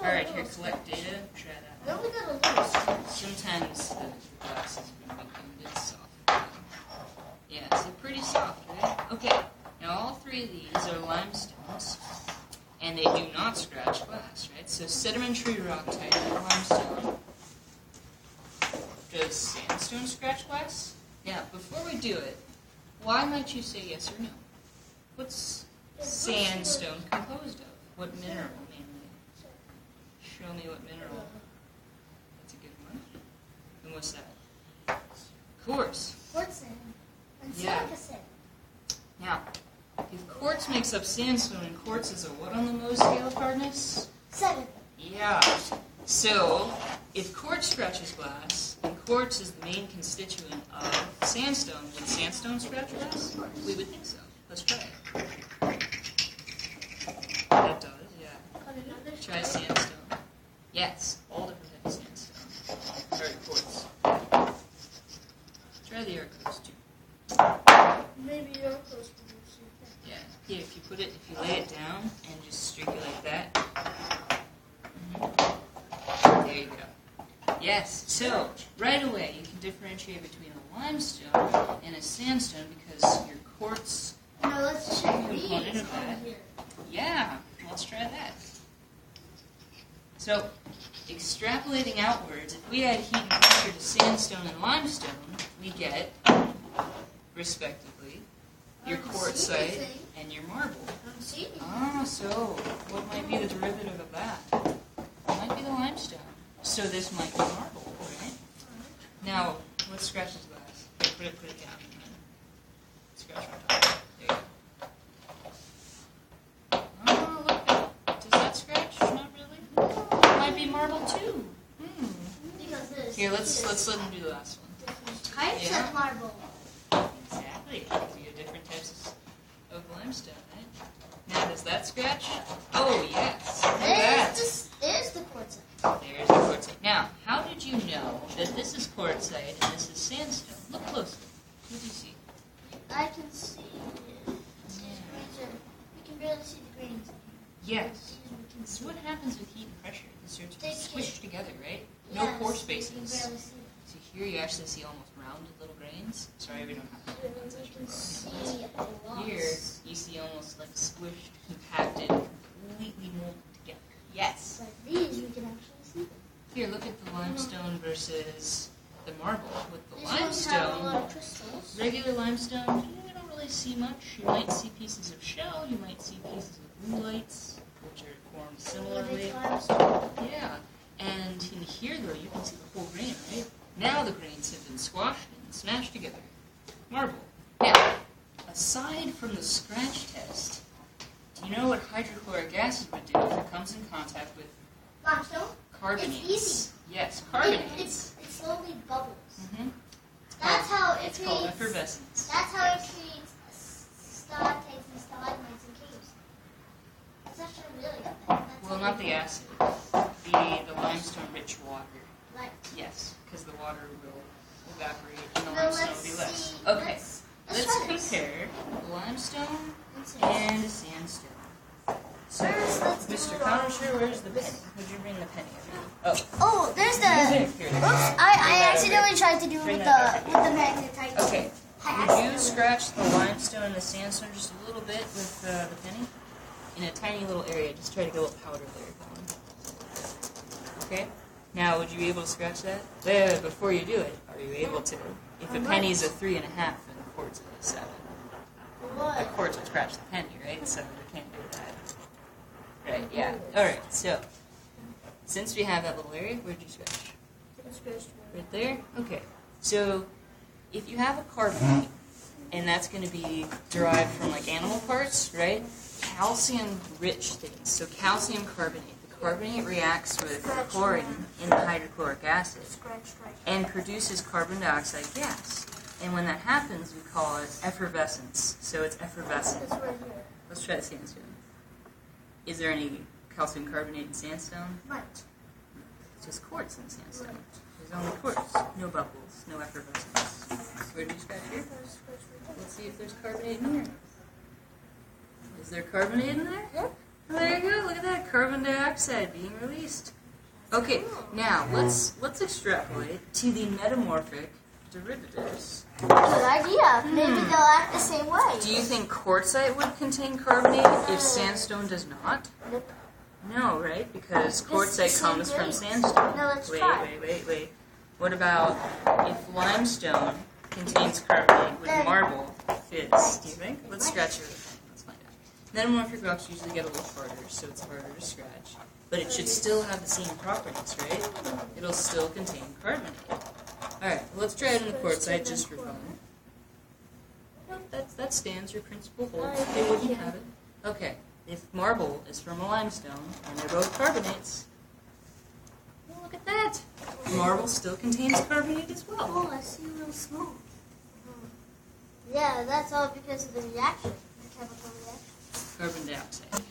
Alright, here, collect data. Try that. I only got a little. Sometimes the glass is a bit soft. Yeah, it's pretty soft, right? Okay, now all three of these are limestones, and they do not scratch glass, right? So sedimentary rock type limestone. Does sandstone scratch glass? Yeah, before we do it, why might you say yes or no? What's sandstone composed of? What mineral, mainly? Show me what mineral. That's a good one. And what's that? Quartz. Quartz and Yeah. silica sand. Now, if quartz makes up sandstone, and quartz is a what on the Mohs scale of hardness? 7. Yeah. So, if quartz scratches glass, and quartz is the main constituent of sandstone, would sandstone scratch glass? We would think so. Let's try it. That does, yeah. Try sandstone. Yes, all different types of sandstone. Sorry, quartz. Try the air coast too. Maybe your close to Yeah. Here, if you lay it down and just streak it like that. There you go. Yes. So right away you can differentiate between a limestone and a sandstone because your quartz No, let's check component these of that. over here. Yeah. Let's try that. So extrapolating outwards, if we add heat and pressure to sandstone and limestone, we get, respectively, your quartzite and your marble. I don't see anything. Ah, so what might be the derivative of that? It might be the limestone. So this might be marble, right? Now, let's scratch this glass. Here, put it down. Scratch on top. There you go. Oh, look. Does that scratch? Not really. It might be marble too. Because this. Here, let's let him do the last one. Different types Yeah. of marble. Exactly. So you have different types of limestone, right? Now, does that scratch? Oh, yes. Look at that. There's the quartzite. There's the quartzite. Now, how did you know that this is quartzite and this is sandstone? Look closely. What do you see? I can see it. We can barely see the grains in here. Yes. We can So what happens with heat and pressure? They start to They squish together, right? No Yes, pore we can spaces. barely see it. So here you actually see almost rounded little grains. Sorry, we don't have to. We can see a lot. Here, you see almost like squished, compacted, completely molded together. Yes. Like these, we can actually see them. Here, look at the limestone versus the marble. With the These ones have a lot limestone, of crystals. regular limestone, you don't really see much. You might see pieces of shell, you might see pieces of oolites, which are formed similarly. Limestone. Yeah, and in here, though, you can see the whole grain, right? Now the grains have been squashed and smashed together. Marble. Now, aside from the scratch test, do you know what hydrochloric acid would do if it comes in contact with Limestone. carbonates? It's easy. Yes, carbonates. It slowly bubbles. Mm-hmm. That's how it It's called creates. effervescence. That's how it creates stalactites and stalagmites and caves. It's actually really good. That's Well, how not they the do it. acid. The limestone-rich water. Like, Yes, because the water will evaporate and the no, limestone let's will be less. see. Okay, Let's let's try this. compare limestone Let's see. and sandstone. So, First, let's do Mr. it Conisher, where's the penny? Would you bring the penny over? Oh, Oh, there's the. Here, Oops! there. I accidentally tried to do it Bring with that the back magnetite. Okay, I would you accidentally- scratch the limestone and the sandstone just a little bit with the penny? In a tiny little area, just try to get a little powder layer going. Okay? Now, would you be able to scratch that? Wait, before you do it, are you able to? If a penny's a 3.5 and a quartz is a 7. The What? quartz will scratch the penny, right? So we can't do that. Right, yeah. Alright, so, since we have that little area, where'd you scratch? Right there? Okay. So, if you have a carbonate, and that's going to be derived from like animal parts, right? Calcium-rich things. So calcium carbonate. The carbonate reacts with chlorine in the hydrochloric acid and produces carbon dioxide gas. And when that happens, we call it effervescence. So it's effervescent. It's right here. Let's try the sandstone. Is there any calcium carbonate in sandstone? Right. It's just quartz in sandstone. There's only quartz. No bubbles. No effervescence. Where do you scratch here? Let's see if there's carbonate in here. Is there carbonate in there? Yep. There you go. Look at that, carbon dioxide being released. Okay, now let's extrapolate to the metamorphic derivatives. Good idea. Maybe they'll act the same way. Do you think quartzite would contain carbonate if sandstone does not? Nope. No, right? Because quartzite same comes from grade. sandstone. No, let's try. Wait. What about if limestone contains carbonate, would Then- marble fits? Do you think? Let's scratch everything. Let's find out. Metamorphic rocks usually get a little harder, so it's harder to scratch. But it should still have the same properties, right? It'll still contain carbonate. Alright, let's try it in the quartzite just for fun. Nope, that stands. Your principle holds. They wouldn't have it. Okay, if marble is from a limestone, and they're both carbonates, well, look at that. Marble still contains carbonate as well. Oh, I see real smoke. Yeah, that's all because of the reaction, the chemical reaction. Carbon dioxide.